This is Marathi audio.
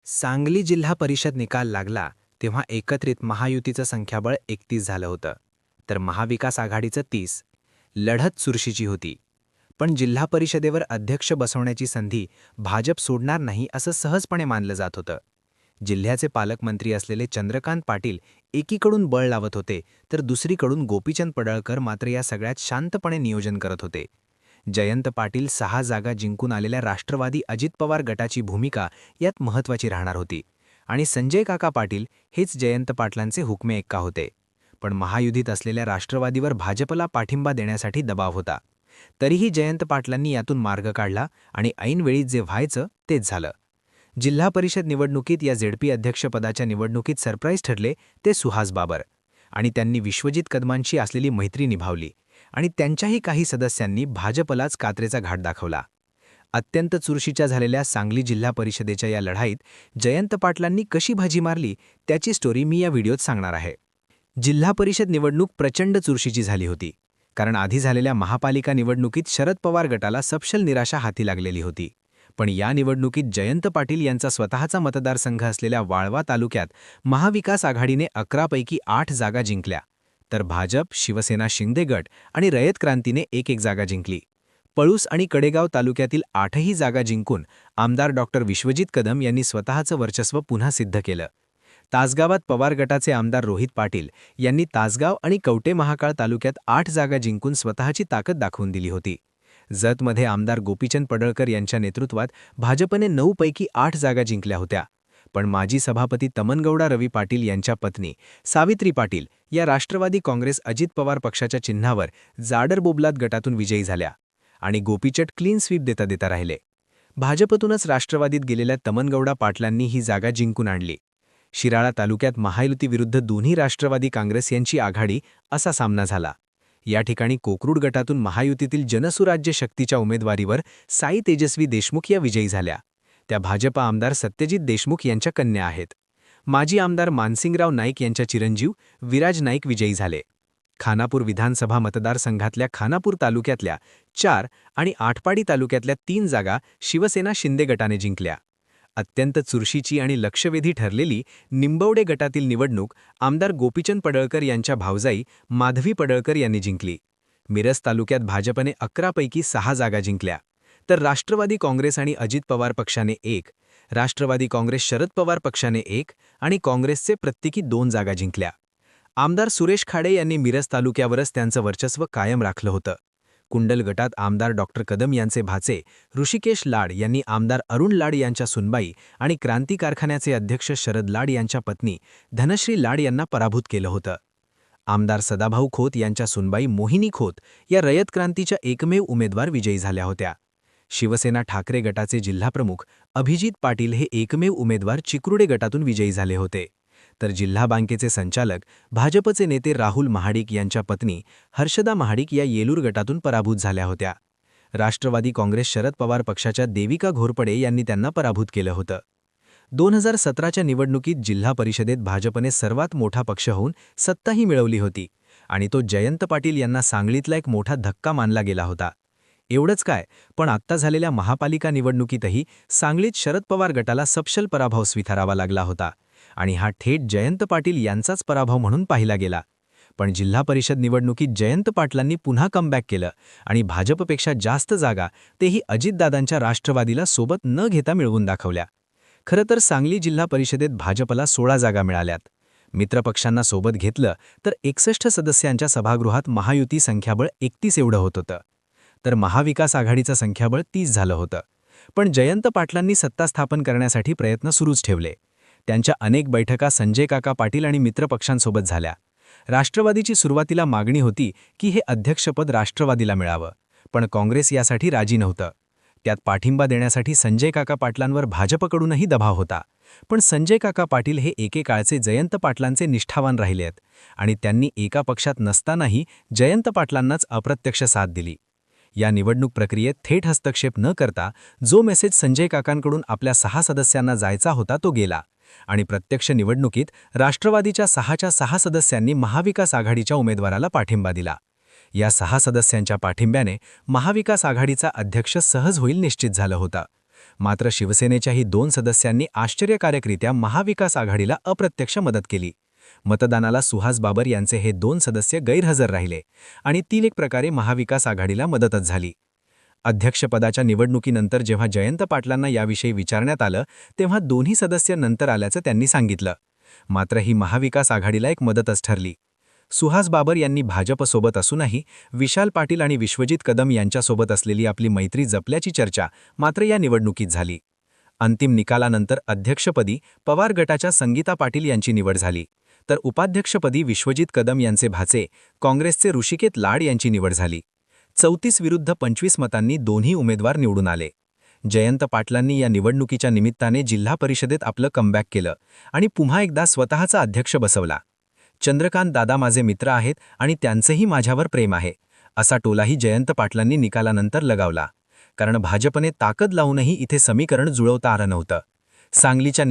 सांगली जिल्हा परिषद निकाल लागला तेव्हा एकत्रित महायुतीचं संख्याबळ 31 झालं होतं, तर महाविकास आघाडीचं 30. लढत चुरशीची होती. पण जिल्हा परिषदेवर अध्यक्ष बसवण्याची संधी भाजप सोडणार नाही असं सहजपणे मानलं जात होतं. जिल्ह्याचे पालकमंत्री असलेले चंद्रकांत पाटील एकीकडून बळ लावत होते, तर दुसरीकडून गोपीचंद पडळकर मात्र या सगळ्यात शांतपणे नियोजन करत होते. जयंत पाटील 6 जागा जिंकून आलेल्या राष्ट्रवादी अजित पवार गटाची भूमिका यात महत्त्वाची राहणार होती आणि संजय काका पाटील हेच जयंत पाटलांचे हुकमे एक्का होते. पण महायुतीत असलेल्या राष्ट्रवादीवर भाजपला पाठिंबा देण्यासाठी दबाव होता. तरीही जयंत पाटलांनी यातून मार्ग काढला आणि ऐनवेळी जे व्हायचं तेच झालं. जिल्हा परिषद निवडणुकीत या झेडपी अध्यक्षपदाच्या निवडणुकीत सरप्राईज ठरले ते सुहास बाबर आणि त्यांनी विश्वजित कदमांशी असलेली मैत्री निभावली आणि त्यांच्याही काही सदस्यांनी भाजपलाच कात्रेचा घाट दाखवला. अत्यंत चुरशीच्या झालेल्या सांगली जिल्हा परिषदेच्या या लढाईत जयंत पाटलांनी कशी बाजी मारली त्याची स्टोरी मी या व्हिडिओत सांगणार आहे. जिल्हा परिषद निवडणूक प्रचंड चुरशीची झाली होती, कारण आधी झालेल्या महापालिका निवडणुकीत शरद पवार गटाला सपशेल निराशा हाती लागलेली होती. पण या निवडणुकीत जयंत पाटील यांचा स्वतःचा मतदारसंघ असलेल्या वाळवा तालुक्यात महाविकास आघाडीने 11 पैकी 8 जागा जिंकल्या, तर भाजप, शिवसेना, शिंदे गट आणि रयत क्रांतीने एक जागा जिंकली. पळूस आणि कडेगाव तालुक्यातील 8ही जागा जिंकून आमदार डॉक्टर विश्वजित कदम यांनी स्वतःचं वर्चस्व पुन्हा सिद्ध केलं. तासगावात पवार गटाचे आमदार रोहित पाटील यांनी तासगाव आणि कवटे महाकाळ तालुक्यात 8 जागा जिंकून स्वतःची ताकद दाखवून दिली होती. जतमध्ये आमदार गोपीचंद पडळकर यांच्या नेतृत्वात भाजपने 9 पैकी 8 जागा जिंकल्या होत्या. पण माजी सभापती तमनगौडा रवी पाटील यांच्या पत्नी सावित्री पाटील या राष्ट्रवादी काँग्रेस अजित पवार पक्षाच्या चिन्हावर जाडर बोबलात गटातून विजयी झाल्या आणि गोपीचट क्लीन स्वीप देता देता राहिले. भाजपतूनच राष्ट्रवादीत गेलेल्या तमनगौडा पाटलांनी ही जागा जिंकून आणली. शिराळा तालुक्यात महायुती विरुद्ध दोन्ही राष्ट्रवादी काँग्रेस यांची आघाडी असा सामना झाला. या ठिकाणी कोकरूड गटातून महायुतीतील जनसुराज्य शक्तीच्या उमेदवारीवर साई तेजस्वी देशमुख या विजयी झाल्या. त्या भाजप आमदार सत्यजित देशमुख यांच्या कन्या आहेत. माजी आमदार मानसिंगराव नाईक यांच्या चिरंजीव विराज नाईक विजयी झाले. खानापूर विधानसभा मतदारसंघातल्या खानापूर तालुक्यातल्या 4 आणि आटपाडी तालुक्यातल्या 3 जागा शिवसेना शिंदे गटाने जिंकल्या. अत्यंत चुरशीची आणि लक्षवेधी ठरलेली निंबवडे गटातील निवडणूक आमदार गोपीचंद पडळकर यांच्या भावजाई माधवी पडळकर यांनी जिंकली. मिरज तालुक्यात भाजपने 11 पैकी 6 जागा जिंकल्या, तर राष्ट्रवादी काँग्रेस आणि अजित पवार पक्षाने 1, राष्ट्रवादी काँग्रेस शरद पवार पक्षाने 1 आणि काँग्रेसचे प्रत्येकी 2 जागा जिंकल्या. आमदार सुरेश खाडे यांनी मिरज तालुक्यावरच त्यांचं वर्चस्व कायम राखलं होतं. कुंडल गटात आमदार डॉक्टर कदम यांचे भाचे ऋषिकेश लाड यांनी आमदार अरुण लाड यांच्या सुनबाई आणि क्रांती कारखान्याचे अध्यक्ष शरद लाड यांच्या पत्नी धनश्री लाड यांना पराभूत केलं होतं. आमदार सदाभाऊ खोत यांच्या सुनबाई मोहिनी खोत या रयत क्रांतीच्या एकमेव उमेदवार विजयी झाल्या होत्या. शिवसेना ठाकरे गटाचे जिल्हाप्रमुख अभिजित पाटील हे एकमेव उमेदवार चिक्रुडे गटातून विजयी झाले होते. तर जिल्हा बँकेचे संचालक भाजपचे नेते राहुल महाडिक यांच्या पत्नी हर्षदा महाडिक या येलूर गटातून पराभूत झाल्या होत्या. राष्ट्रवादी काँग्रेस शरद पवार पक्षाच्या देविका घोरपडे यांनी त्यांना पराभूत केलं होतं. 2017च्या निवडणुकीत जिल्हा परिषदेत भाजपने सर्वात मोठा पक्ष होऊन सत्ताही मिळवली होती आणि तो जयंत पाटील यांना सांगलीतला एक मोठा धक्का मानला गेला होता. एवढंच काय, पण आत्ता झालेल्या महापालिका निवडणुकीतही सांगलीत शरद पवार गटाला सपशेल पराभव स्वीकारावा लागला होता आणि हा थेट जयंत पाटील यांचाच पराभव म्हणून पाहिला गेला. पण जिल्हा परिषद निवडणुकीत जयंत पाटलांनी पुन्हा कमबॅक केलं आणि भाजपपेक्षा जास्त जागा तेही अजितदादांच्या राष्ट्रवादीला सोबत न घेता मिळवून दाखवल्या. खरं तर सांगली जिल्हा परिषदेत भाजपला 16 जागा मिळाल्यात. मित्रपक्षांना सोबत घेतलं तर 61 सदस्यांच्या सभागृहात महायुती संख्याबळ 31 एवढं होत होतं, तर महाविकास आघाडीचं संख्याबळ 30 झालं होतं. पण जयंत पाटलांनी सत्ता स्थापन करण्यासाठी प्रयत्न सुरूच ठेवले. त्यांच्या अनेक बैठका संजय काका पाटील आणि मित्रपक्षांसोबत झाल्या. राष्ट्रवादीची सुरुवातीला मागणी होती की हे अध्यक्षपद राष्ट्रवादीला मिळावं, पण काँग्रेस यासाठी राजी नव्हतं. त्यात पाठिंबा देण्यासाठी संजय काका पाटलांवर भाजपकडूनही दबाव होता. पण संजय काका पाटील हे एकेकाळचे जयंत पाटलांचे निष्ठावान राहिले आहेत आणि त्यांनी एका पक्षात नसतानाही जयंत पाटलांनाच अप्रत्यक्ष साथ दिली. या निवडणूक प्रक्रियेत थेट हस्तक्षेप न करता जो मेसेज संजय काकांकडून आपल्या 6 सदस्यांना जायचा होता तो गेला आणि प्रत्यक्ष निवडणुकीत राष्ट्रवादीच्या 6च्या 6 सदस्यांनी महाविकास आघाडीच्या उमेदवाराला पाठिंबा दिला. या 6 सदस्यांच्या पाठिंब्याने महाविकास आघाडीचा अध्यक्ष सहज होईल निश्चित झालं होतं. मात्र शिवसेनेच्याही 2 सदस्यांनी आश्चर्यकारकरित्या महाविकास आघाडीला अप्रत्यक्ष मदत केली. मतदानाला सुहास बाबर यांचे हे 2 सदस्य गैरहजर राहिले आणि ती एक प्रकारे महाविकास आघाडीला मदतच झाली. अध्यक्षपदाच्या निवडणुकीनंतर जेव्हा जयंत पाटलांना याविषयी विचारण्यात आलं तेव्हा दोन्ही सदस्य नंतर आल्याचं त्यांनी सांगितलं. मात्र ही महाविकास आघाडीला एक मदतच ठरली. सुहास बाबर यांनी भाजपसोबत असूनही विशाल पाटील आणि विश्वजित कदम यांच्यासोबत असलेली आपली मैत्री जपल्याची चर्चा मात्र या निवडणुकीत झाली. अंतिम निकालानंतर अध्यक्षपदी पवार गटाच्या संगीता पाटील यांची निवड झाली, तर उपाध्यक्षपदी विश्वजित कदम यांचे भाचे काँग्रेसचे ऋषिकेत लाड यांची निवड झाली. 34 विरुद्ध 25 मतांनी दोन्ही उमेदवार निवडून आले. जयंत पाटलांनी या निवडणुकीच्या निमित्ताने जिल्हा परिषदेत आपलं कमबॅक केलं आणि पुन्हा एकदा स्वतःचा अध्यक्ष बसवला. चंद्रकांत दादा माझे मित्र आहेत आणि त्यांचंही माझ्यावर प्रेम आहे, असा टोलाही जयंत पाटलांनी निकालानंतर लगावला. कारण भाजपने ताकद लावूनही इथे समीकरण जुळवता आलं नव्हतं. सांगलीच्या